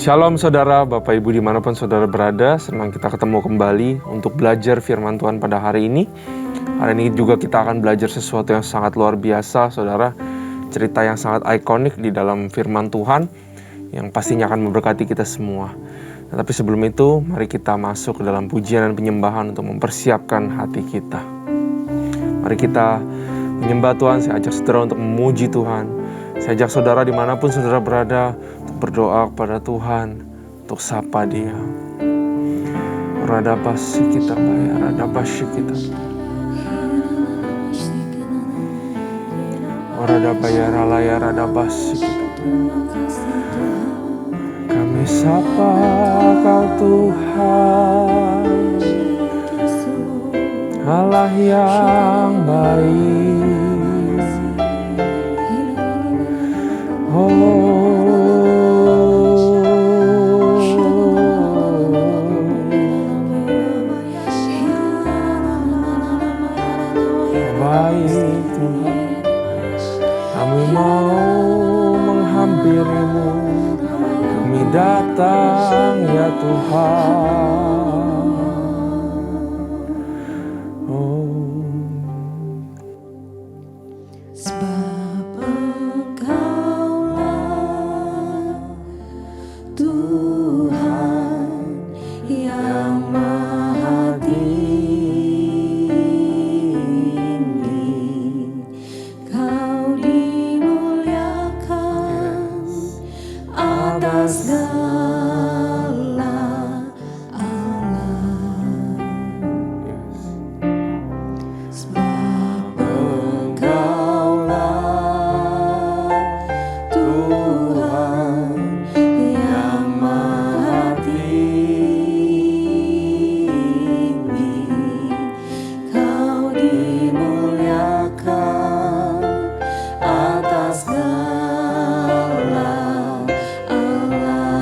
Shalom saudara, Bapak Ibu dimanapun saudara berada, senang kita ketemu kembali untuk belajar firman Tuhan pada hari ini. Hari ini juga kita akan belajar sesuatu yang sangat luar biasa saudara, cerita yang sangat ikonik di dalam firman Tuhan, yang pastinya akan memberkati kita semua. Tapi sebelum itu, mari kita masuk ke dalam pujian dan penyembahan untuk mempersiapkan hati kita. Mari kita menyembah Tuhan, saya ajak saudara untuk memuji Tuhan. Saya ajak saudara dimanapun saudara berada untuk berdoa kepada Tuhan, untuk sapa Dia. Radabasi kita bayar, radabasi kita. Radabaya ralaya radabasi kita. Kami sapa Kau Tuhan, Allah yang baik. Baik Tuhan, kami mau menghampiri-Mu, kami datang ya Tuhan. Sebab Engkaulah Tuhan yang Maha Tinggi, Kau dimuliakan atas segala alam. Sebab Engkaulah Tuhan yang Maha Tinggi, Kau dimuliakan atas segala alam.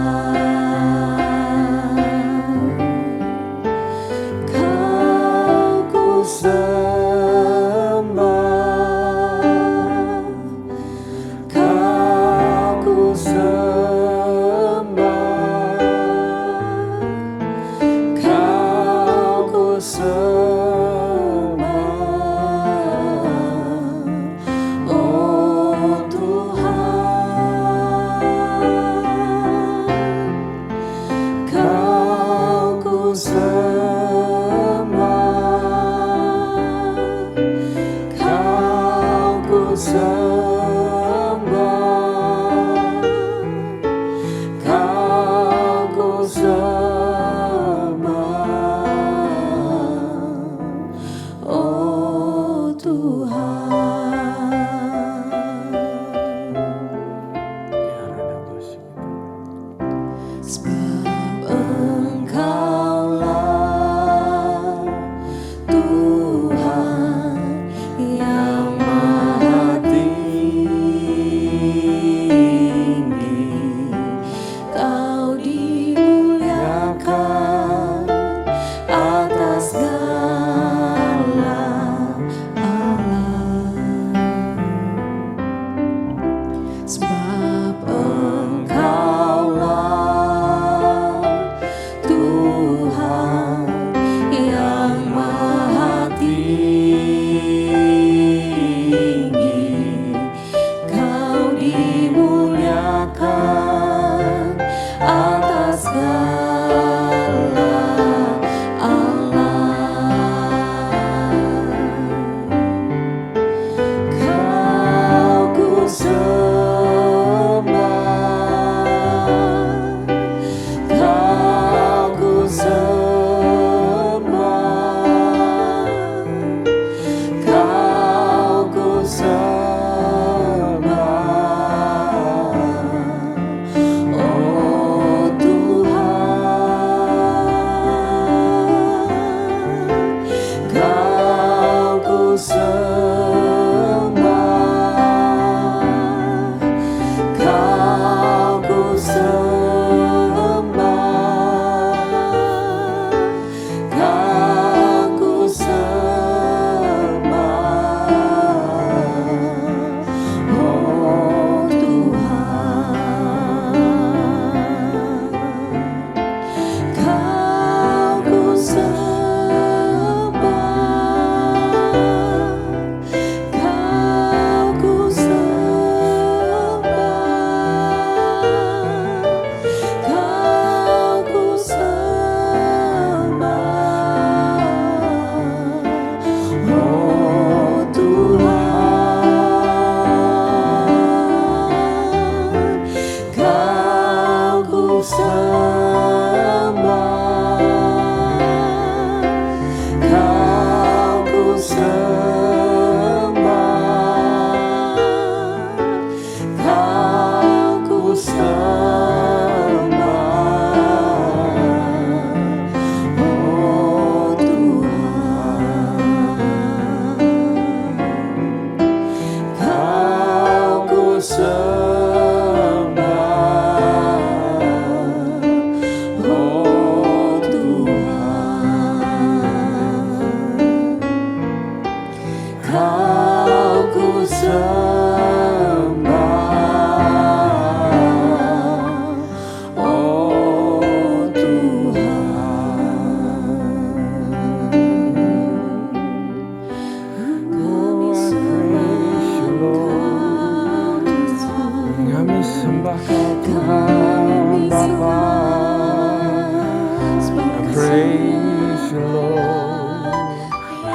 Praise you, Lord.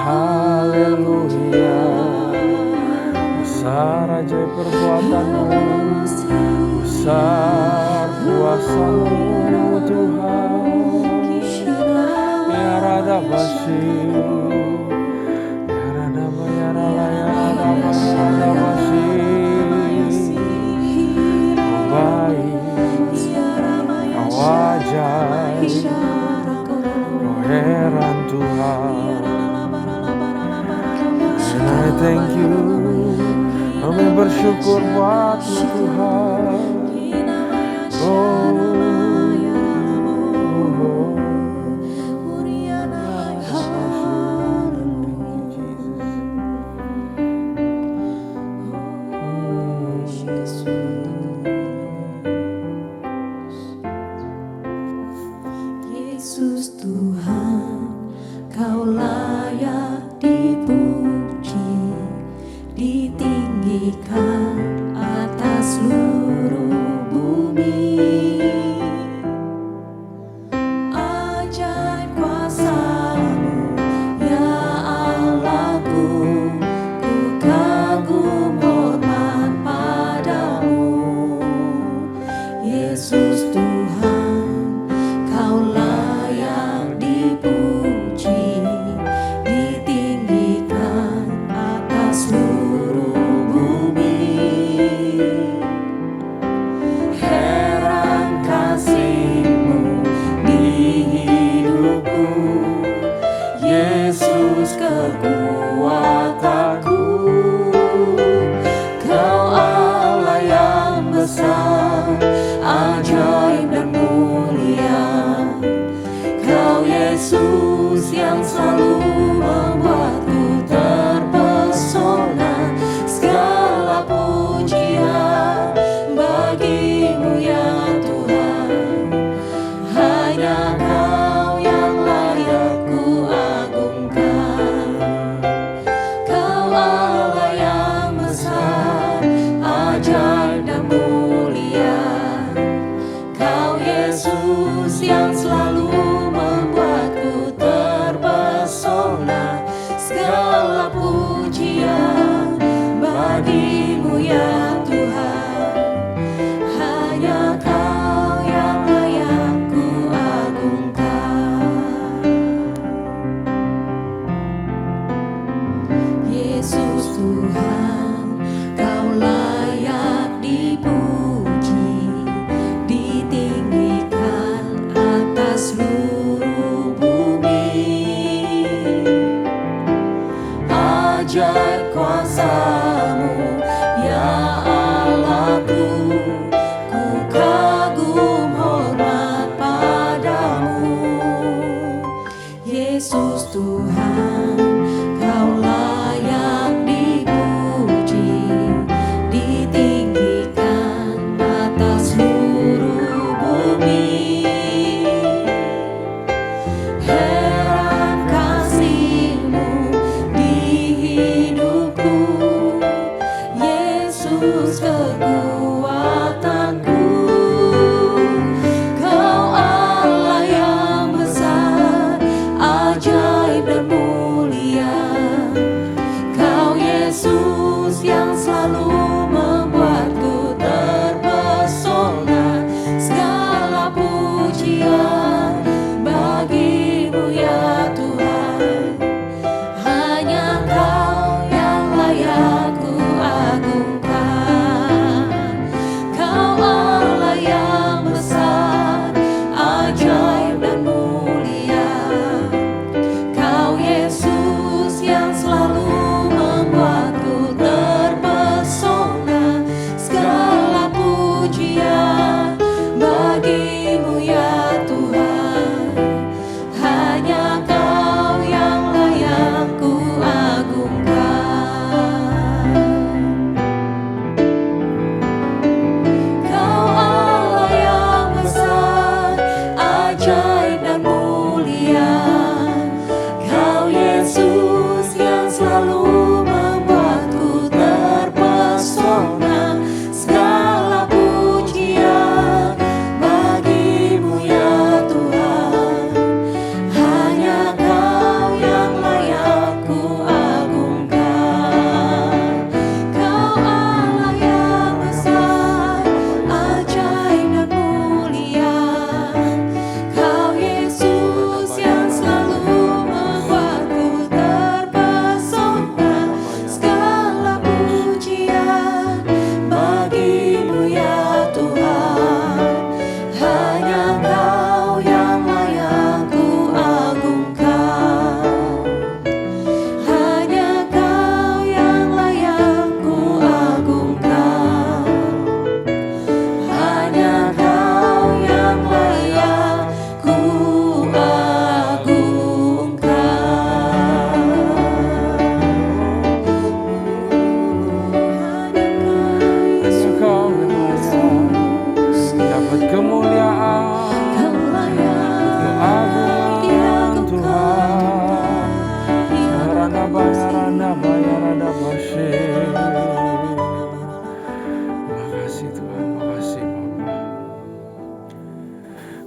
Haleluya. Besar ajaib perbuatan-Mu, besar kuasa-Mu Tuhan. Ya Radabasi, ya Radaba, ya Rala, ya Radaba, ya Radabasi. Kau baik, Kau ajaib, Kau heran Tuhan. And I thank you. Kami bersyukur buat-Mu Tuhan. Yesus Tuhan, Kau layak dipuji, ditinggikan atas seluruh bumi. Ajaib kuasa-Mu, ya Allahku, ku kagum hormat padamu. Yesus Tuhan, Kau layak dipuji, ditinggikan atas seluruh bumi. Heran kasih-Mu di hidupku, Yesus kekuatanku. Kau Allah yang besar, ajaib dan mulia. Kau Yesus yang selalu membuatku terpesona. Segala pujian bagi-Mu ya Tuhan. Hanya Kau yang layak ku agungkan. Kau Allah yang besar, ajaib dan mulia. Kau Yesus yang selalu membuatku terpesona. Segala pujian bagi-Mu ya Tuhan. Hanya Kau yang layak ku agungkan. Yesus Tuhan, Kau layak dipuji, ditinggikan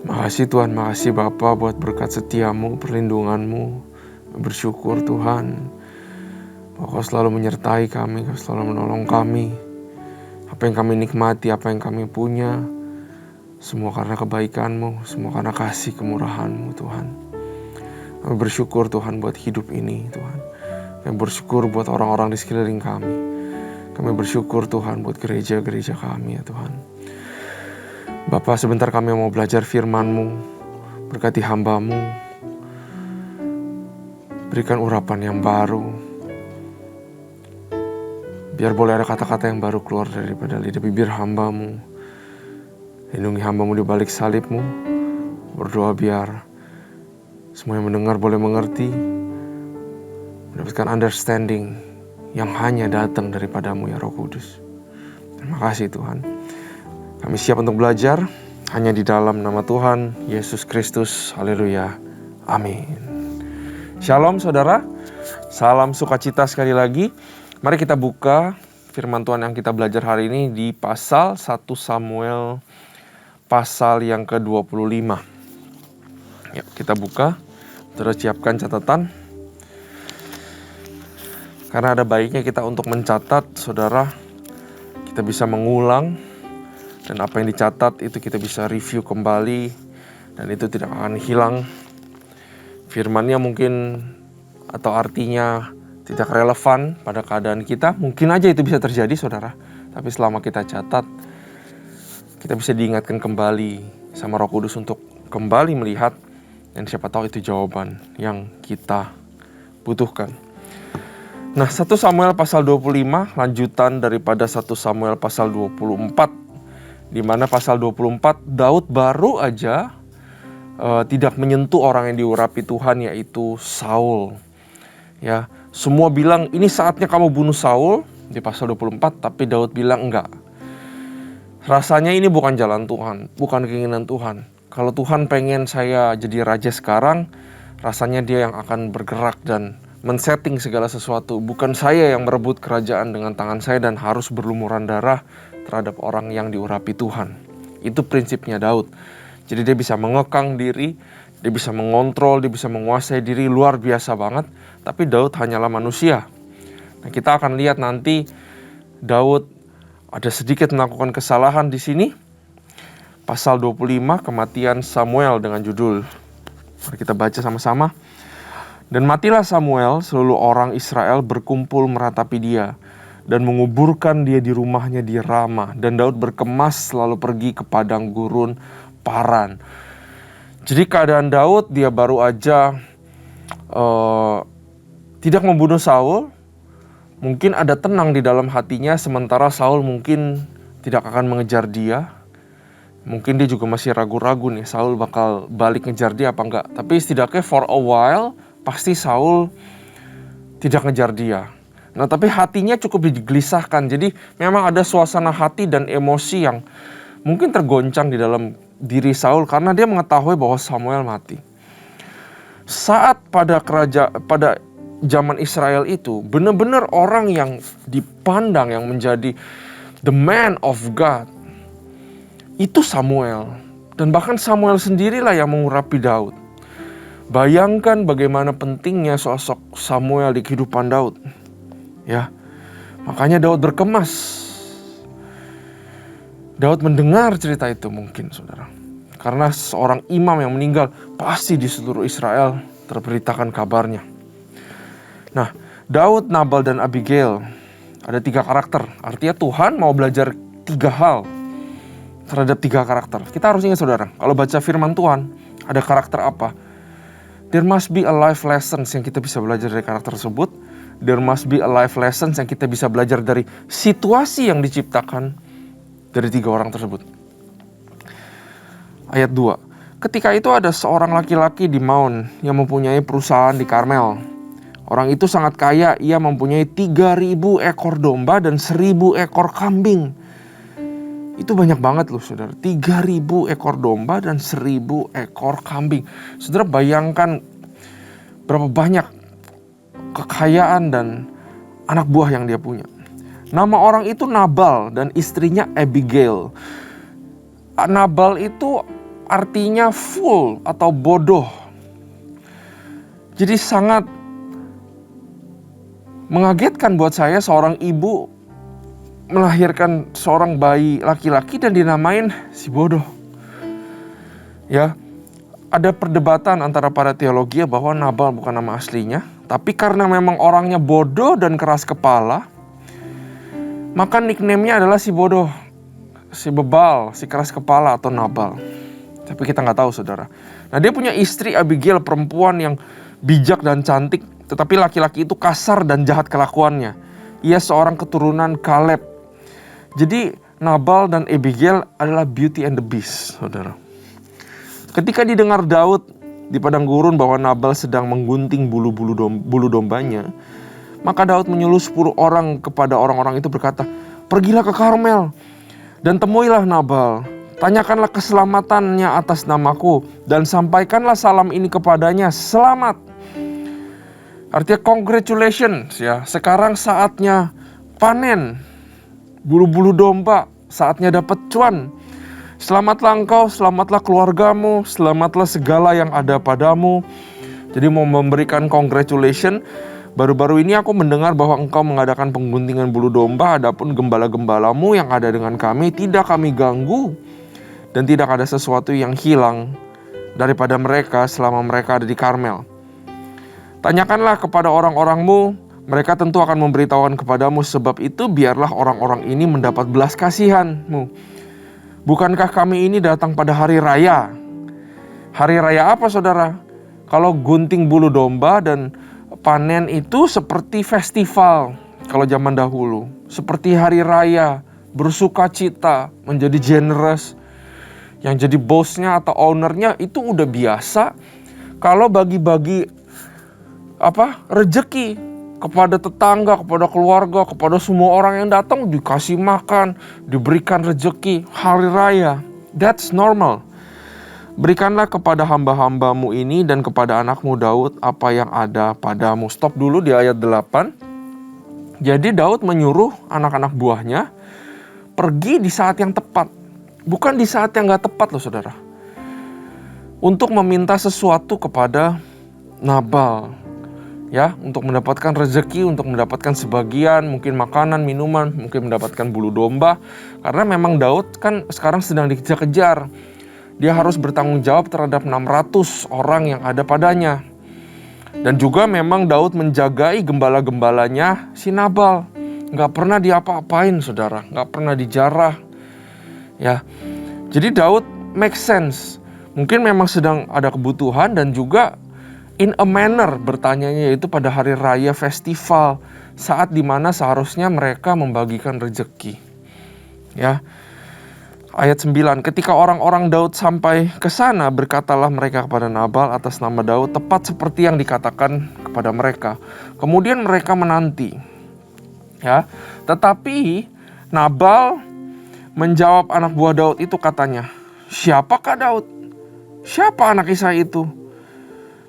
Makasih Tuhan, makasih Bapa buat berkat setiamu, perlindunganmu. Bersyukur Tuhan, bahwa Kau selalu menyertai kami, Kau selalu menolong kami. Apa yang kami nikmati, apa yang kami punya, semua karena kebaikan-Mu, semua karena kasih kemurahan-Mu Tuhan. Kami bersyukur Tuhan buat hidup ini Tuhan. Kami bersyukur buat orang-orang di sekeliling kami. Kami bersyukur Tuhan buat gereja-gereja kami ya Tuhan. Bapa, sebentar kami mau belajar firman-Mu. Berkati hamba-Mu. Berikan urapan yang baru. Biar boleh ada kata-kata yang baru keluar daripada lidah bibir hamba-Mu. Lindungi hamba-Mu di balik salib-Mu. Berdoa biar semua yang mendengar boleh mengerti. Mendapatkan understanding yang hanya datang daripada-Mu ya Roh Kudus. Terima kasih Tuhan. Kami siap untuk belajar hanya di dalam nama Tuhan Yesus Kristus. Haleluya. Amin. Shalom saudara. Salam sukacita sekali lagi. Mari kita buka firman Tuhan yang kita belajar hari ini di pasal 1 Samuel pasal yang ke-25. Ya, kita buka. Saudara siapkan catatan. Karena ada baiknya kita untuk mencatat, saudara. Kita bisa mengulang. Dan apa yang dicatat itu kita bisa review kembali. Dan itu tidak akan hilang. Firmannya mungkin atau artinya tidak relevan pada keadaan kita. Mungkin aja itu bisa terjadi saudara. Tapi selama kita catat, kita bisa diingatkan kembali sama Roh Kudus untuk kembali melihat. Dan siapa tahu itu jawaban yang kita butuhkan. Nah, 1 Samuel pasal 25 lanjutan daripada 1 Samuel pasal 24. Di mana pasal 24 Daud baru aja tidak menyentuh orang yang diurapi Tuhan, yaitu Saul. Ya, semua bilang ini saatnya kamu bunuh Saul di pasal 24, tapi Daud bilang enggak. Rasanya ini bukan jalan Tuhan, bukan keinginan Tuhan. Kalau Tuhan pengen saya jadi raja sekarang, rasanya Dia yang akan bergerak dan men-setting segala sesuatu. Bukan saya yang merebut kerajaan dengan tangan saya dan harus berlumuran darah terhadap orang yang diurapi Tuhan. Itu prinsipnya Daud. Jadi dia bisa mengekang diri, dia bisa mengontrol, dia bisa menguasai diri, luar biasa banget. Tapi Daud hanyalah manusia. Nah, kita akan lihat nanti Daud ada sedikit melakukan kesalahan di sini. Pasal 25, kematian Samuel dengan judul. Mari kita baca sama-sama. Dan matilah Samuel, seluruh orang Israel berkumpul meratapi dia dan menguburkan dia di rumahnya di Rama. Dan Daud berkemas lalu pergi ke padang gurun Paran. Jadi keadaan Daud, dia baru aja tidak membunuh Saul. Mungkin ada tenang di dalam hatinya, sementara Saul mungkin tidak akan mengejar dia. Mungkin dia juga masih ragu-ragu nih, Saul bakal balik ngejar dia apa enggak. Tapi setidaknya for a while, pasti Saul tidak ngejar dia. Nah, tapi hatinya cukup digelisahkan. Jadi memang ada suasana hati dan emosi yang mungkin tergoncang di dalam diri Saul karena dia mengetahui bahwa Samuel mati. Saat pada zaman Israel itu, benar-benar orang yang dipandang yang menjadi the man of God itu Samuel. Dan bahkan Samuel sendirilah yang mengurapi Daud. Bayangkan bagaimana pentingnya sosok Samuel di kehidupan Daud. Ya, makanya Daud berkemas. Daud mendengar cerita itu mungkin, saudara. Karena seorang imam yang meninggal, pasti di seluruh Israel terberitakan kabarnya. Nah, Daud, Nabal, dan Abigail. Ada 3 karakter. Artinya Tuhan mau belajar 3 hal terhadap 3 karakter. Kita harus ingat, saudara, kalau baca firman Tuhan, ada karakter apa? There must be a life lessons yang kita bisa belajar dari karakter tersebut. There must be a life lessons yang kita bisa belajar dari situasi yang diciptakan dari 3 orang tersebut. Ayat 2. Ketika itu ada seorang laki-laki di Maon yang mempunyai perusahaan di Karmel. Orang itu sangat kaya, ia mempunyai 3.000 ekor domba dan 1.000 ekor kambing. Itu banyak banget loh saudara, 3.000 ekor domba dan 1.000 ekor kambing. Saudara bayangkan berapa banyak kekayaan dan anak buah yang dia punya. Nama orang itu Nabal dan istrinya Abigail. Nabal itu artinya full atau bodoh. Jadi sangat mengagetkan buat saya seorang ibu melahirkan seorang bayi laki-laki dan dinamain si bodoh. Ya, ada perdebatan antara para teologi bahwa Nabal bukan nama aslinya, tapi karena memang orangnya bodoh dan keras kepala, maka nickname-nya adalah si bodoh, si bebal, si keras kepala atau Nabal. Tapi kita nggak tahu, saudara. Nah, dia punya istri Abigail, perempuan yang bijak dan cantik, tetapi laki-laki itu kasar dan jahat kelakuannya. Ia seorang keturunan Kaleb. Jadi Nabal dan Abigail adalah Beauty and the Beast, saudara. Ketika didengar Daud di padang gurun bahwa Nabal sedang menggunting bulu dombanya, maka Daud menyuruh 10 orang kepada orang-orang itu berkata, "Pergilah ke Karmel dan temuilah Nabal. Tanyakanlah keselamatannya atas namaku dan sampaikanlah salam ini kepadanya, selamat." Artinya congratulations ya. Sekarang saatnya panen bulu-bulu domba, saatnya dapat cuan. Selamatlah engkau, selamatlah keluargamu, selamatlah segala yang ada padamu. Jadi mau memberikan congratulation. Baru-baru ini aku mendengar bahwa engkau mengadakan pengguntingan bulu domba, adapun gembala-gembalamu yang ada dengan kami tidak kami ganggu. Dan tidak ada sesuatu yang hilang daripada mereka selama mereka ada di Karmel. Tanyakanlah kepada orang-orangmu, mereka tentu akan memberitahukan kepadamu, sebab itu biarlah orang-orang ini mendapat belas kasihanmu. Bukankah kami ini datang pada hari raya? Hari raya apa, saudara? Kalau gunting bulu domba dan panen itu seperti festival kalau zaman dahulu. Seperti hari raya, bersuka cita, menjadi generous. Yang jadi bosnya atau ownernya itu udah biasa. Kalau bagi-bagi rejeki kepada tetangga, kepada keluarga, kepada semua orang yang datang, dikasih makan, diberikan rejeki, hari raya. That's normal. Berikanlah kepada hamba-hambamu ini dan kepada anakmu Daud apa yang ada padamu. Stop dulu di ayat 8. Jadi Daud menyuruh anak-anak buahnya pergi di saat yang tepat. Bukan di saat yang gak tepat loh, saudara. Untuk meminta sesuatu kepada Nabal. Ya, untuk mendapatkan rezeki, untuk mendapatkan sebagian, mungkin makanan, minuman, mungkin mendapatkan bulu domba. Karena memang Daud kan sekarang sedang dikejar-kejar. Dia harus bertanggung jawab terhadap 600 orang yang ada padanya. Dan juga memang Daud menjagai gembala-gembalanya si Nabal. Gak pernah diapa-apain, saudara. Gak pernah dijarah. Ya, jadi Daud make sense. Mungkin memang sedang ada kebutuhan dan juga in a manner bertanyanya, yaitu pada hari raya festival, saat dimana seharusnya mereka membagikan rezeki. Ya, ayat 9, ketika orang-orang Daud sampai ke sana, berkatalah mereka kepada Nabal atas nama Daud, tepat seperti yang dikatakan kepada mereka. Kemudian mereka menanti. Ya, tetapi Nabal menjawab anak buah Daud itu, katanya, "Siapakah Daud? Siapa anak Isai itu?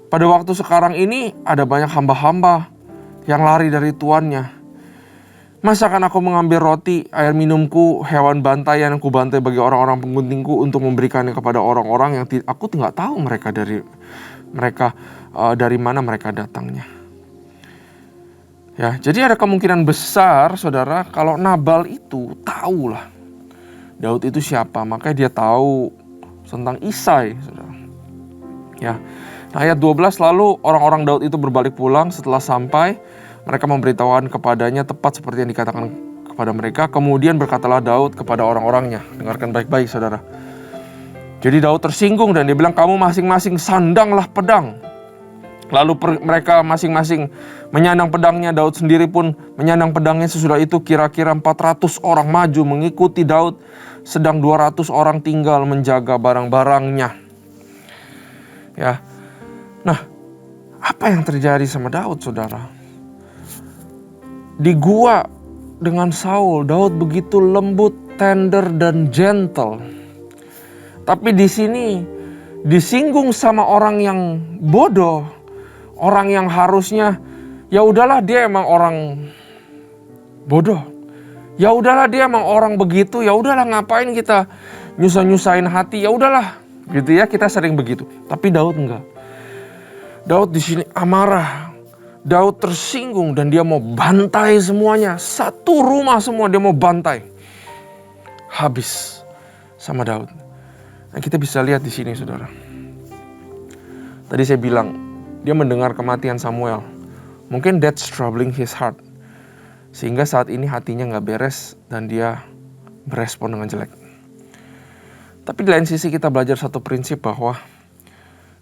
Pada waktu sekarang ini ada banyak hamba-hamba yang lari dari tuannya. Masakan aku mengambil roti, air minumku, hewan bantaian yang kubantai bagi orang-orang pengguntingku untuk memberikannya kepada orang-orang yang aku nggak tahu dari mana mereka datangnya." Ya, jadi ada kemungkinan besar, saudara, kalau Nabal itu tahu lah Daud itu siapa, makanya dia tahu tentang Isai, saudara. Ya. Nah, ayat 12, lalu orang-orang Daud itu berbalik pulang. Setelah sampai, mereka memberitahukan kepadanya tepat seperti yang dikatakan kepada mereka. Kemudian berkatalah Daud kepada orang-orangnya. Dengarkan baik-baik, saudara. Jadi Daud tersinggung dan dia bilang, "Kamu masing-masing sandanglah pedang." Lalu mereka masing-masing menyandang pedangnya. Daud sendiri pun menyandang pedangnya. Sesudah itu kira-kira 400 orang maju mengikuti Daud, sedang 200 orang tinggal menjaga barang-barangnya. Ya. Nah, apa yang terjadi sama Daud, saudara? Di gua dengan Saul, Daud begitu lembut, tender, dan gentle. Tapi di sini disinggung sama orang yang bodoh, orang yang harusnya ya udahlah dia emang orang bodoh. Ya udahlah dia emang orang begitu, ya udahlah ngapain kita nyusah-nyusahin hati, ya udahlah Gitu ya, kita sering begitu. Tapi Daud enggak. Daud di sini amarah. Daud tersinggung dan dia mau bantai semuanya. Satu rumah semua dia mau bantai. Habis sama Daud. Nah, kita bisa lihat di sini, saudara. Tadi saya bilang, dia mendengar kematian Samuel. Mungkin that's troubling his heart. Sehingga saat ini hatinya gak beres dan dia berespon dengan jelek. Tapi di lain sisi kita belajar satu prinsip bahwa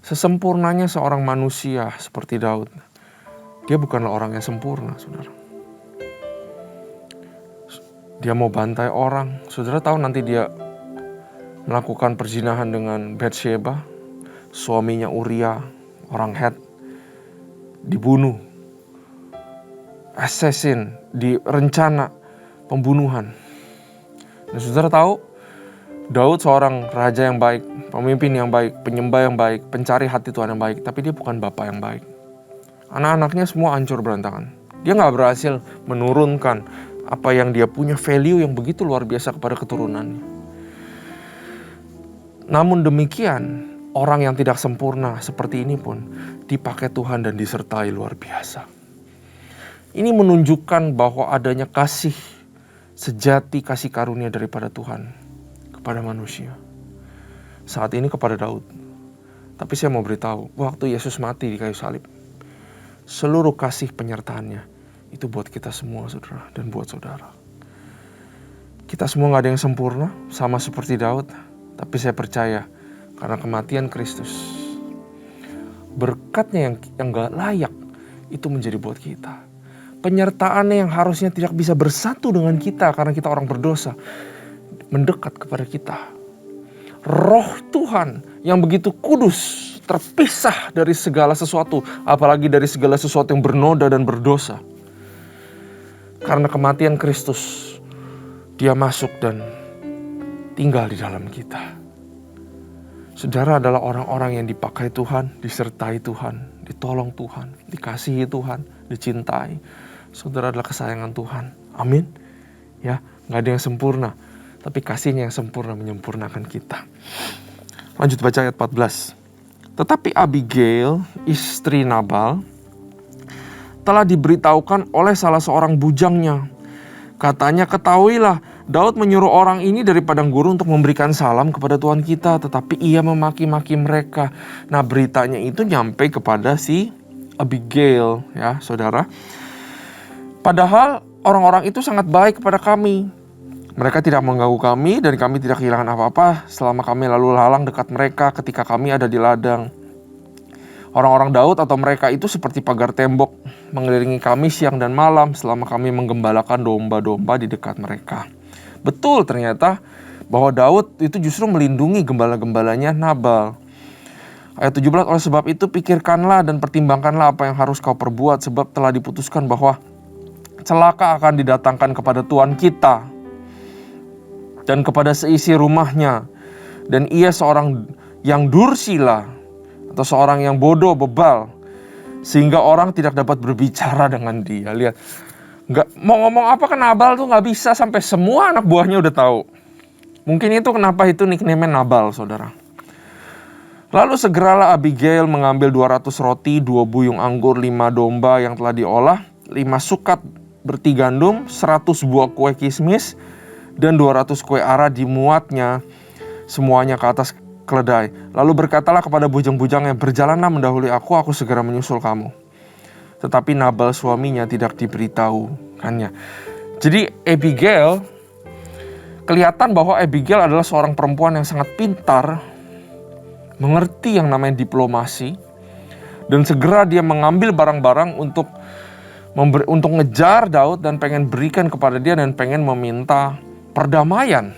sesempurnanya seorang manusia seperti Daud, dia bukanlah orang yang sempurna, saudara. Dia mau bantai orang. Saudara tahu nanti dia melakukan perzinahan dengan Bathsheba, suaminya Uria, orang Het, dibunuh. Assassin, direncana pembunuhan. Dan saudara tahu, Daud seorang raja yang baik, pemimpin yang baik, penyembah yang baik, pencari hati Tuhan yang baik. Tapi dia bukan bapak yang baik. Anak-anaknya semua hancur berantakan. Dia gak berhasil menurunkan apa yang dia punya, value yang begitu luar biasa kepada keturunannya. Namun demikian, orang yang tidak sempurna seperti ini pun dipakai Tuhan dan disertai luar biasa. Ini menunjukkan bahwa adanya kasih sejati, kasih karunia daripada Tuhan kepada manusia. Saat ini kepada Daud. Tapi saya mau beritahu, waktu Yesus mati di kayu salib, seluruh kasih penyertaannya itu buat kita semua, saudara, dan buat saudara. Kita semua gak ada yang sempurna, sama seperti Daud. Tapi saya percaya, karena kematian Kristus, berkatnya yang gak layak, itu menjadi buat kita. Penyertaannya yang harusnya tidak bisa bersatu dengan kita karena kita orang berdosa, mendekat kepada kita. Roh Tuhan yang begitu kudus, terpisah dari segala sesuatu, apalagi dari segala sesuatu yang bernoda dan berdosa. Karena kematian Kristus, dia masuk dan tinggal di dalam kita. Saudara adalah orang-orang yang dipakai Tuhan, disertai Tuhan, ditolong Tuhan, dikasihi Tuhan, dicintai. Saudara adalah kesayangan Tuhan. Amin. Ya, gak ada yang sempurna, tapi kasihnya yang sempurna menyempurnakan kita. Lanjut baca ayat 14. Tetapi Abigail, istri Nabal, telah diberitahukan oleh salah seorang bujangnya. Katanya, ketahuilah, Daud menyuruh orang ini dari padang gurun untuk memberikan salam kepada Tuhan kita, tetapi ia memaki-maki mereka. Nah, beritanya itu nyampe kepada si Abigail, ya saudara. Padahal orang-orang itu sangat baik kepada kami. Mereka tidak mengganggu kami dan kami tidak kehilangan apa-apa selama kami lalu lalang dekat mereka ketika kami ada di ladang. Orang-orang Daud atau mereka itu seperti pagar tembok mengelilingi kami siang dan malam selama kami menggembalakan domba-domba di dekat mereka. Betul ternyata bahwa Daud itu justru melindungi gembala-gembalanya Nabal. Ayat 17, oleh sebab itu pikirkanlah dan pertimbangkanlah apa yang harus kau perbuat, sebab telah diputuskan bahwa celaka akan didatangkan kepada Tuhan kita dan kepada seisi rumahnya. Dan ia seorang yang dursila atau seorang yang bodoh bebal, sehingga orang tidak dapat berbicara dengan dia. Lihat, nggak mau ngomong apa ke Nabal tuh nggak bisa, sampai semua anak buahnya udah tahu. Mungkin itu kenapa itu nickname Nabal, saudara. Lalu segeralah Abigail mengambil 200 roti, 2 buyung anggur, 5 domba yang telah diolah, 5 sukat berti gandum, 100 buah kue kismis, dan 200 kue ara, dimuatnya semuanya ke atas keledai. Lalu berkatalah kepada bujang-bujangnya, berjalanlah mendahului aku segera menyusul kamu. Tetapi Nabal suaminya tidak diberitahukannya. Jadi Abigail, kelihatan bahwa Abigail adalah seorang perempuan yang sangat pintar, mengerti yang namanya diplomasi, dan segera dia mengambil barang-barang untuk ngejar Daud dan pengen berikan kepada dia dan pengen meminta perdamaian.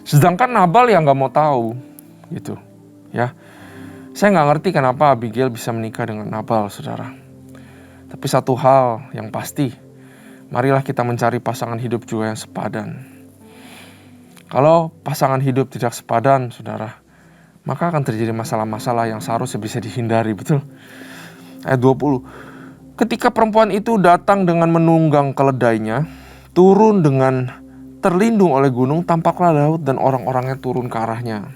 Sedangkan Nabal yang nggak mau tahu, gitu, ya. Saya nggak ngerti kenapa Abigail bisa menikah dengan Nabal, saudara. Tapi satu hal yang pasti, marilah kita mencari pasangan hidup juga yang sepadan. Kalau pasangan hidup tidak sepadan, saudara, maka akan terjadi masalah-masalah yang seharusnya bisa dihindari, betul? Ayat 20. Ketika perempuan itu datang dengan menunggang keledainya, turun dengan terlindung oleh gunung, tampaklah Daud dan orang-orangnya turun ke arahnya.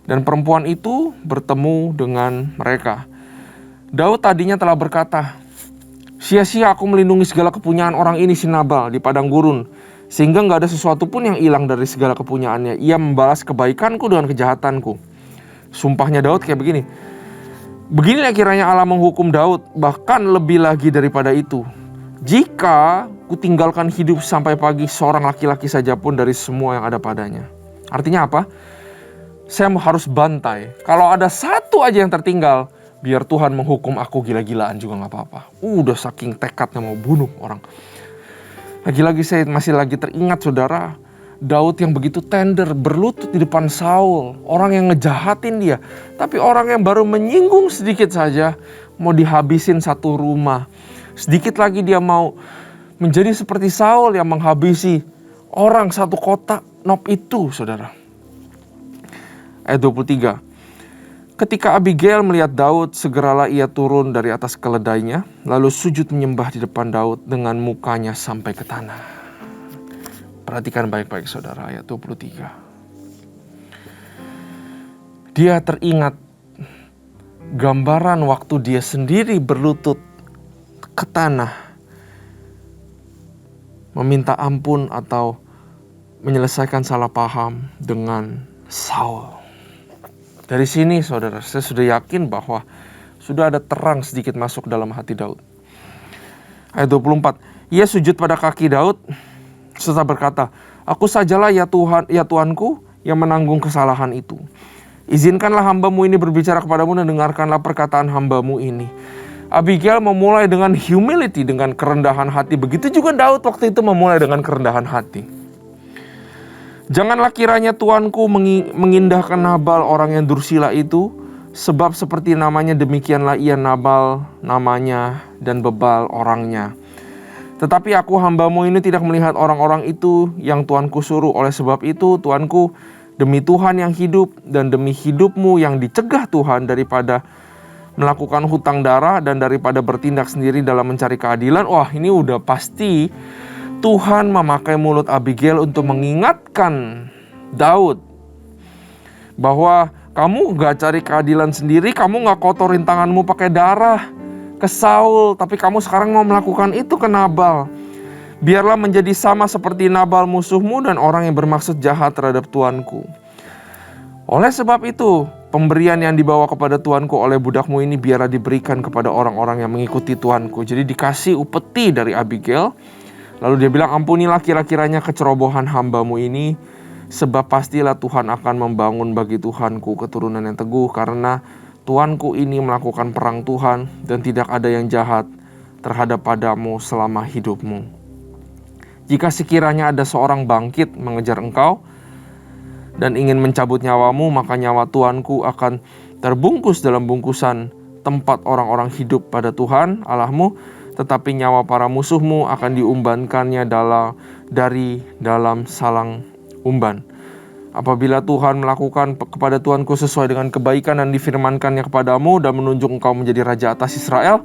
Dan perempuan itu bertemu dengan mereka. Daud tadinya telah berkata, sia-sia aku melindungi segala kepunyaan orang ini si Nabal di padang gurun, sehingga gak ada sesuatu pun yang hilang dari segala kepunyaannya. Ia membalas kebaikanku dengan kejahatanku. Sumpahnya Daud kayak begini, beginilah kiranya Allah menghukum Daud, bahkan lebih lagi daripada itu. Jika ku tinggalkan hidup sampai pagi seorang laki-laki saja pun dari semua yang ada padanya. Artinya apa? Saya harus bantai. Kalau ada satu aja yang tertinggal, biar Tuhan menghukum aku gila-gilaan juga gak apa-apa. Udah saking tekadnya mau bunuh orang. Lagi-lagi saya masih lagi teringat saudara, Daud yang begitu tender berlutut di depan Saul. Orang yang ngejahatin dia. Tapi orang yang baru menyinggung sedikit saja mau dihabisin satu rumah. Sedikit lagi dia mau menjadi seperti Saul yang menghabisi orang satu kota. Nob itu saudara. Ayat 23. Ketika Abigail melihat Daud, segeralah ia turun dari atas keledainya, lalu sujud menyembah di depan Daud dengan mukanya sampai ke tanah. Perhatikan baik-baik saudara, ayat 23. Dia teringat gambaran waktu dia sendiri berlutut ke tanah, meminta ampun atau menyelesaikan salah paham dengan Saul. Dari sini saudara, saya sudah yakin bahwa sudah ada terang sedikit masuk dalam hati Daud. Ayat 24. Ia sujud pada kaki Daud serta berkata, aku sajalah ya Tuhan, ya Tuanku yang menanggung kesalahan itu. Izinkanlah hambamu ini berbicara kepadamu dan dengarkanlah perkataan hambamu ini. Abigail memulai dengan humility, dengan kerendahan hati. Begitu juga Daud waktu itu memulai dengan kerendahan hati. Janganlah kiranya Tuanku mengindahkan Nabal orang yang dursila itu, sebab seperti namanya demikianlah ia Nabal namanya dan bebal orangnya. Tetapi aku hambamu ini tidak melihat orang-orang itu yang Tuanku suruh. Oleh sebab itu Tuanku, demi Tuhan yang hidup dan demi hidupmu yang dicegah Tuhan daripada melakukan hutang darah dan daripada bertindak sendiri dalam mencari keadilan. Wah, ini udah pasti Tuhan memakai mulut Abigail untuk mengingatkan Daud bahwa kamu gak cari keadilan sendiri, kamu gak kotorin tanganmu pakai darah ke Saul, tapi kamu sekarang mau melakukan itu ke Nabal. Biarlah menjadi sama seperti Nabal musuhmu dan orang yang bermaksud jahat terhadap Tuanku. Oleh sebab itu, pemberian yang dibawa kepada Tuanku oleh budakmu ini biarlah diberikan kepada orang-orang yang mengikuti Tuanku. Jadi dikasih upeti dari Abigail. Lalu dia bilang, ampunilah kira-kiranya kecerobohan hambamu ini, sebab pastilah Tuhan akan membangun bagi Tuhanku keturunan yang teguh, karena Tuanku ini melakukan perang Tuhan, dan tidak ada yang jahat terhadap padamu selama hidupmu. Jika sekiranya ada seorang bangkit mengejar engkau, dan ingin mencabut nyawamu, maka nyawa Tuanku akan terbungkus dalam bungkusan tempat orang-orang hidup pada Tuhan Allahmu, tetapi nyawa para musuhmu akan diumbankannya dari dalam salang umban. Apabila Tuhan melakukan kepada Tuanku sesuai dengan kebaikan dan difirmankannya kepadamu dan menunjuk engkau menjadi raja atas Israel,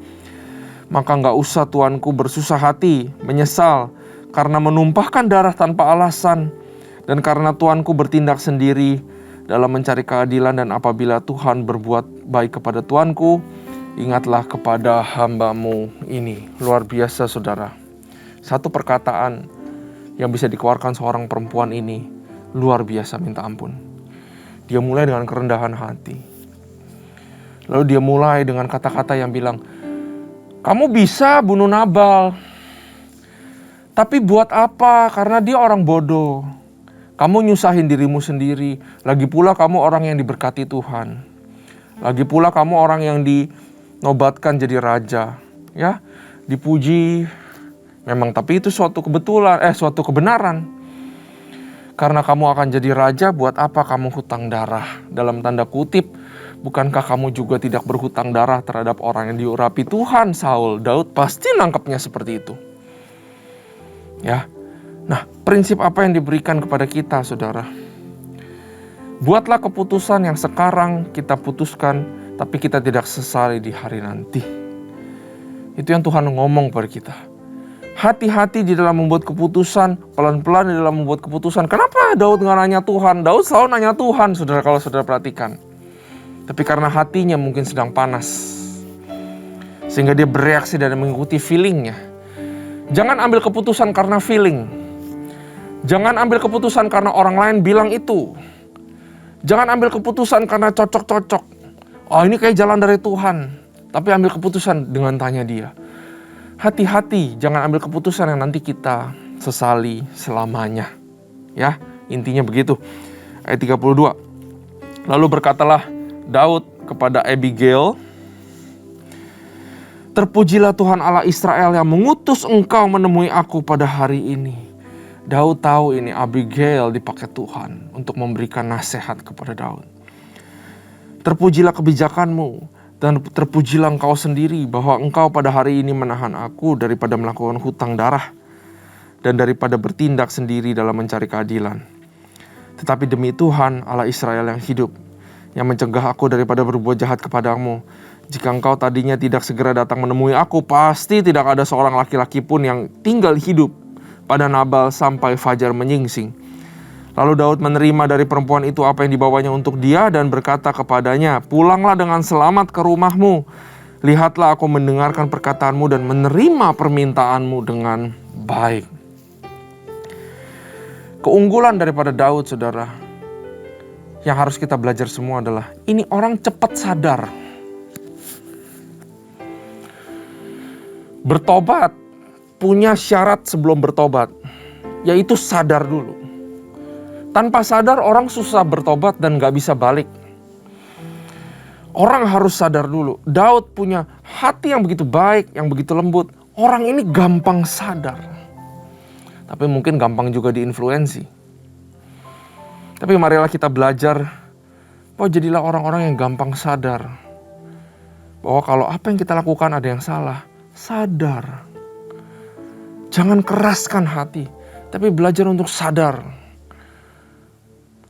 maka enggak usah Tuanku bersusah hati, menyesal karena menumpahkan darah tanpa alasan, dan karena Tuanku bertindak sendiri dalam mencari keadilan. Dan apabila Tuhan berbuat baik kepada Tuanku, ingatlah kepada hambamu ini. Luar biasa saudara. Satu perkataan yang bisa dikeluarkan seorang perempuan ini luar biasa minta ampun. Dia mulai dengan kerendahan hati. Lalu dia mulai dengan kata-kata yang bilang, kamu bisa bunuh Nabal, tapi buat apa? Karena dia orang bodoh. Kamu nyusahin dirimu sendiri. Lagi pula kamu orang yang diberkati Tuhan. Lagi pula kamu orang yang dinobatkan jadi raja, ya, dipuji memang, tapi itu suatu kebenaran. Karena kamu akan jadi raja, buat apa kamu hutang darah? Dalam tanda kutip, bukankah kamu juga tidak berhutang darah terhadap orang yang diurapi Tuhan? Saul, Daud pasti nangkepnya seperti itu. Ya. Nah, prinsip apa yang diberikan kepada kita, saudara? Buatlah keputusan yang sekarang kita putuskan, tapi kita tidak sesali di hari nanti. Itu yang Tuhan ngomong pada kita. Hati-hati di dalam membuat keputusan, pelan-pelan di dalam membuat keputusan. Kenapa Daud nggak nanya Tuhan? Daud selalu nanya Tuhan, saudara, kalau saudara perhatikan. Tapi karena hatinya mungkin sedang panas, sehingga dia bereaksi dan mengikuti feelingnya. Jangan ambil keputusan karena feeling. Jangan ambil keputusan karena orang lain bilang itu. Jangan ambil keputusan karena cocok-cocok. Oh, ini kayak jalan dari Tuhan. Tapi ambil keputusan dengan tanya dia. Hati-hati, jangan ambil keputusan yang nanti kita sesali selamanya. Ya, intinya begitu. Ayat 32. Lalu berkatalah Daud kepada Abigail, "Terpujilah Tuhan Allah Israel yang mengutus engkau menemui aku pada hari ini." Daud tahu ini Abigail dipakai Tuhan untuk memberikan nasihat kepada Daud. "Terpujilah kebijakanmu, dan terpujilah engkau sendiri bahwa engkau pada hari ini menahan aku daripada melakukan hutang darah dan daripada bertindak sendiri dalam mencari keadilan. Tetapi demi Tuhan Allah Israel yang hidup, yang mencegah aku daripada berbuat jahat kepadamu, jika engkau tadinya tidak segera datang menemui aku, pasti tidak ada seorang laki-laki pun yang tinggal hidup pada Nabal sampai fajar menyingsing." Lalu Daud menerima dari perempuan itu apa yang dibawanya untuk dia dan berkata kepadanya, "Pulanglah dengan selamat ke rumahmu. Lihatlah aku mendengarkan perkataanmu dan menerima permintaanmu dengan baik." Keunggulan daripada Daud, saudara, yang harus kita belajar semua adalah ini orang cepat sadar. Bertobat punya syarat sebelum bertobat, yaitu sadar dulu. Tanpa sadar orang susah bertobat dan gak bisa balik. Orang harus sadar dulu. Daud punya hati yang begitu baik, yang begitu lembut. Orang ini gampang sadar. Tapi mungkin gampang juga diinfluensi. Tapi marilah kita belajar bahwa jadilah orang-orang yang gampang sadar. Bahwa kalau apa yang kita lakukan ada yang salah, sadar. Jangan keraskan hati, tapi belajar untuk sadar.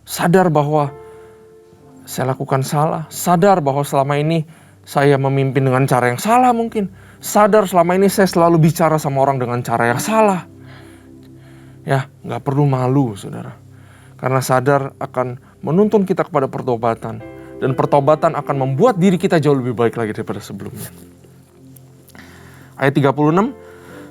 Sadar bahwa saya lakukan salah. Sadar bahwa selama ini saya memimpin dengan cara yang salah mungkin. Sadar selama ini saya selalu bicara sama orang dengan cara yang salah. Ya, gak perlu malu, saudara. Karena sadar akan menuntun kita kepada pertobatan. Dan pertobatan akan membuat diri kita jauh lebih baik lagi daripada sebelumnya. Ayat 36.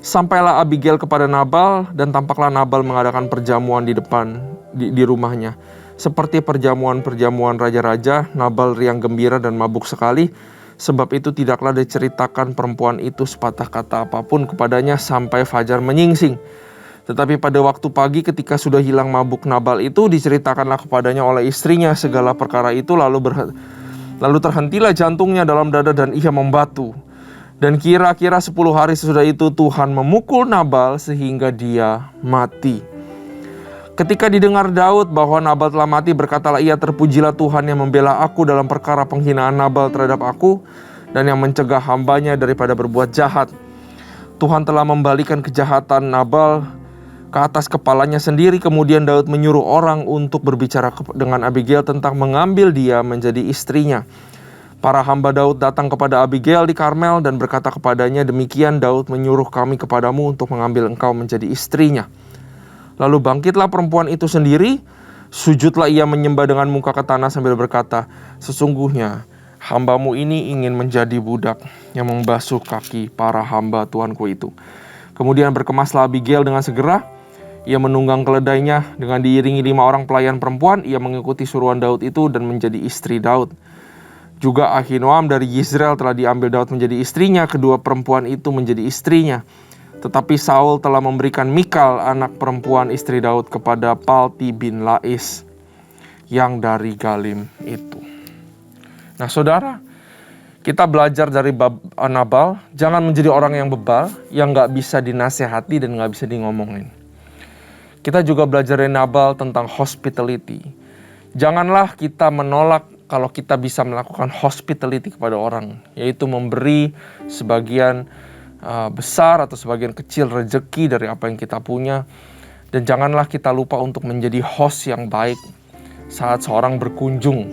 Sampailah Abigail kepada Nabal dan tampaklah Nabal mengadakan perjamuan di depan di rumahnya. Seperti perjamuan-perjamuan raja-raja, Nabal riang gembira dan mabuk sekali. Sebab itu tidaklah diceritakan perempuan itu sepatah kata apapun kepadanya sampai fajar menyingsing. Tetapi pada waktu pagi ketika sudah hilang mabuk Nabal itu, diceritakanlah kepadanya oleh istrinya segala perkara itu. Lalu terhentilah jantungnya dalam dada dan ia membatu. Dan kira-kira 10 hari sesudah itu Tuhan memukul Nabal sehingga dia mati. Ketika didengar Daud bahwa Nabal telah mati, berkatalah ia, "Terpujilah Tuhan yang membela aku dalam perkara penghinaan Nabal terhadap aku dan yang mencegah hambanya daripada berbuat jahat. Tuhan telah membalikan kejahatan Nabal ke atas kepalanya sendiri." Kemudian Daud menyuruh orang untuk berbicara dengan Abigail tentang mengambil dia menjadi istrinya. Para hamba Daud datang kepada Abigail di Karmel dan berkata kepadanya, "Demikian Daud menyuruh kami kepadamu untuk mengambil engkau menjadi istrinya." Lalu bangkitlah perempuan itu sendiri, sujudlah ia menyembah dengan muka ke tanah sambil berkata, "Sesungguhnya hambamu ini ingin menjadi budak yang membasuh kaki para hamba Tuanku itu." Kemudian berkemaslah Abigail dengan segera. Ia menunggang keledainya dengan diiringi 5 orang pelayan perempuan. Ia mengikuti suruhan Daud itu dan menjadi istri Daud. Juga Ahinoam dari Yizreel telah diambil Daud menjadi istrinya. Kedua perempuan itu menjadi istrinya. Tetapi Saul telah memberikan Mikal, anak perempuan istri Daud, kepada Palti bin Lais yang dari Galim itu. Nah, saudara, kita belajar dari Nabal, jangan menjadi orang yang bebal, yang gak bisa dinasehati dan gak bisa ngomongin. Kita juga belajar dari Nabal tentang hospitality. Janganlah kita menolak kalau kita bisa melakukan hospitality kepada orang, yaitu memberi sebagian besar atau sebagian kecil rezeki dari apa yang kita punya. Dan janganlah kita lupa untuk menjadi host yang baik saat seorang berkunjung,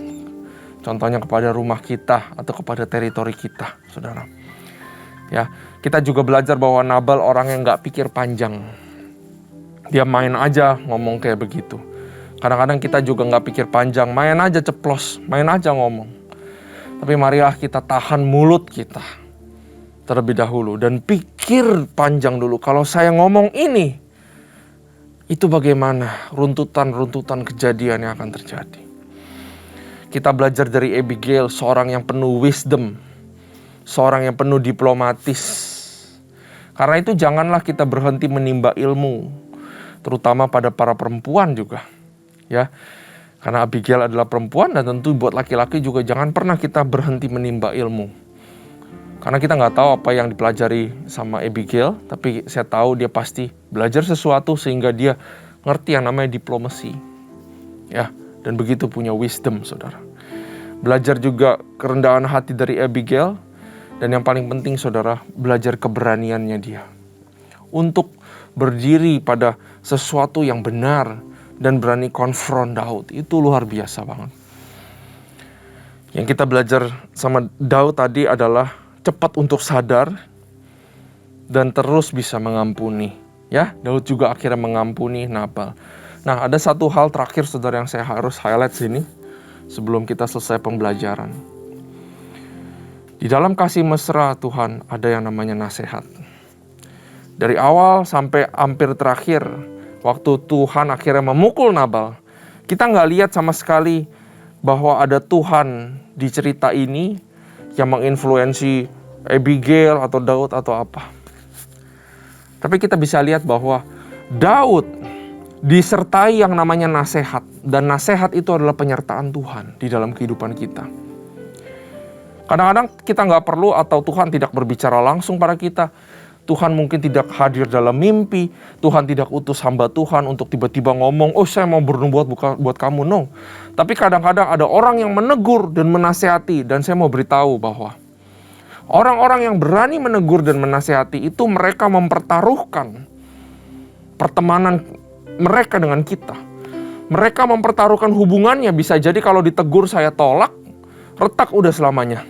contohnya kepada rumah kita atau kepada teritori kita, saudara. Ya, kita juga belajar bahwa Nabal orang yang gak pikir panjang. Dia main aja ngomong kayak begitu. Kadang-kadang kita juga gak pikir panjang, main aja ceplos, main aja ngomong. Tapi marilah kita tahan mulut kita terlebih dahulu dan pikir panjang dulu. Kalau saya ngomong ini, itu bagaimana runtutan-runtutan kejadian yang akan terjadi. Kita belajar dari Abigail, seorang yang penuh wisdom, seorang yang penuh diplomatis. Karena itu janganlah kita berhenti menimba ilmu, terutama pada para perempuan juga. Ya, karena Abigail adalah perempuan dan tentu buat laki-laki juga jangan pernah kita berhenti menimba ilmu. Karena kita nggak tahu apa yang dipelajari sama Abigail, tapi saya tahu dia pasti belajar sesuatu sehingga dia ngerti yang namanya diplomasi. Ya, dan begitu punya wisdom, saudara. Belajar juga kerendahan hati dari Abigail, dan yang paling penting, saudara, belajar keberaniannya dia. Untuk berdiri pada sesuatu yang benar dan berani konfront Daud, itu luar biasa banget. Yang kita belajar sama Daud tadi adalah cepat untuk sadar dan terus bisa mengampuni. Ya, Daud juga akhirnya mengampuni Nabal. Nah, ada satu hal terakhir, saudara, yang saya harus highlight sini sebelum kita selesai pembelajaran. Di dalam kasih mesra Tuhan ada yang namanya nasihat. Dari awal sampai hampir terakhir, waktu Tuhan akhirnya memukul Nabal, kita nggak lihat sama sekali bahwa ada Tuhan di cerita ini yang menginfluensi Abigail atau Daud atau apa. Tapi kita bisa lihat bahwa Daud disertai yang namanya nasihat. Dan nasihat itu adalah penyertaan Tuhan di dalam kehidupan kita. Kadang-kadang kita nggak perlu atau Tuhan tidak berbicara langsung pada kita. Tuhan mungkin tidak hadir dalam mimpi. Tuhan tidak utus hamba Tuhan untuk tiba-tiba ngomong, oh saya mau bernubuat buat kamu. No. Tapi kadang-kadang ada orang yang menegur dan menasihati. Dan saya mau beritahu bahwa orang-orang yang berani menegur dan menasihati itu mereka mempertaruhkan pertemanan mereka dengan kita. Mereka mempertaruhkan hubungannya. Bisa jadi kalau ditegur saya tolak, retak udah selamanya.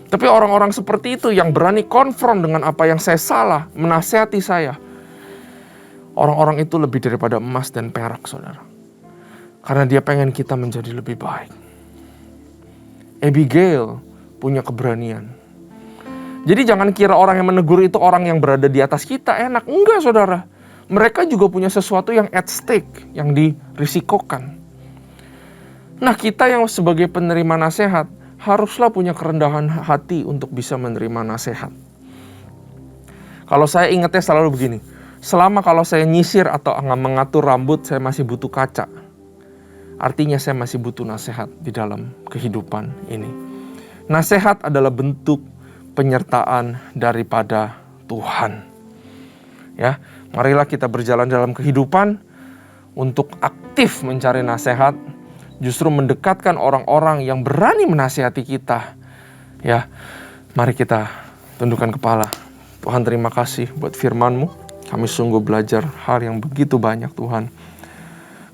Tapi orang-orang seperti itu yang berani konfront dengan apa yang saya salah, menasihati saya. Orang-orang itu lebih daripada emas dan perak, saudara. Karena dia pengen kita menjadi lebih baik. Abigail punya keberanian. Jadi jangan kira orang yang menegur itu orang yang berada di atas kita enak. Enggak, saudara. Mereka juga punya sesuatu yang at stake, yang dirisikokan. Nah, kita yang sebagai penerima nasihat haruslah punya kerendahan hati untuk bisa menerima nasihat. Kalau saya ingatnya selalu begini, selama kalau saya nyisir atau mengatur rambut, saya masih butuh kaca. Artinya saya masih butuh nasihat di dalam kehidupan ini. Nasihat adalah bentuk penyertaan daripada Tuhan. Ya, marilah kita berjalan dalam kehidupan untuk aktif mencari nasihat, justru mendekatkan orang-orang yang berani menasihati kita. Ya, mari kita tundukkan kepala. Tuhan, terima kasih buat firman-Mu. Kami sungguh belajar hal yang begitu banyak, Tuhan.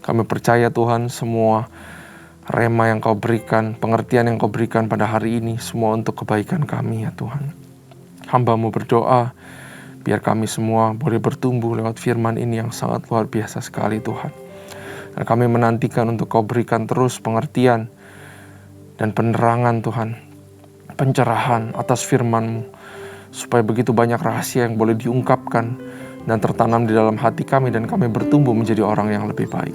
Kami percaya, Tuhan, semua rema yang Kau berikan, pengertian yang Kau berikan pada hari ini, semua untuk kebaikan kami, ya Tuhan. Hamba-Mu berdoa, biar kami semua boleh bertumbuh lewat firman ini yang sangat luar biasa sekali, Tuhan. Dan kami menantikan untuk Kau berikan terus pengertian dan penerangan, Tuhan. Pencerahan atas firman-Mu. Supaya begitu banyak rahasia yang boleh diungkapkan dan tertanam di dalam hati kami. Dan kami bertumbuh menjadi orang yang lebih baik.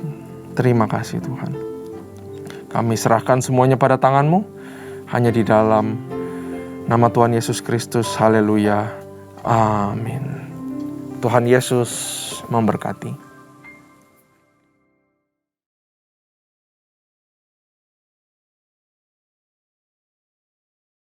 Terima kasih, Tuhan. Kami serahkan semuanya pada tangan-Mu. Hanya di dalam nama Tuhan Yesus Kristus. Haleluya. Amin. Tuhan Yesus memberkati.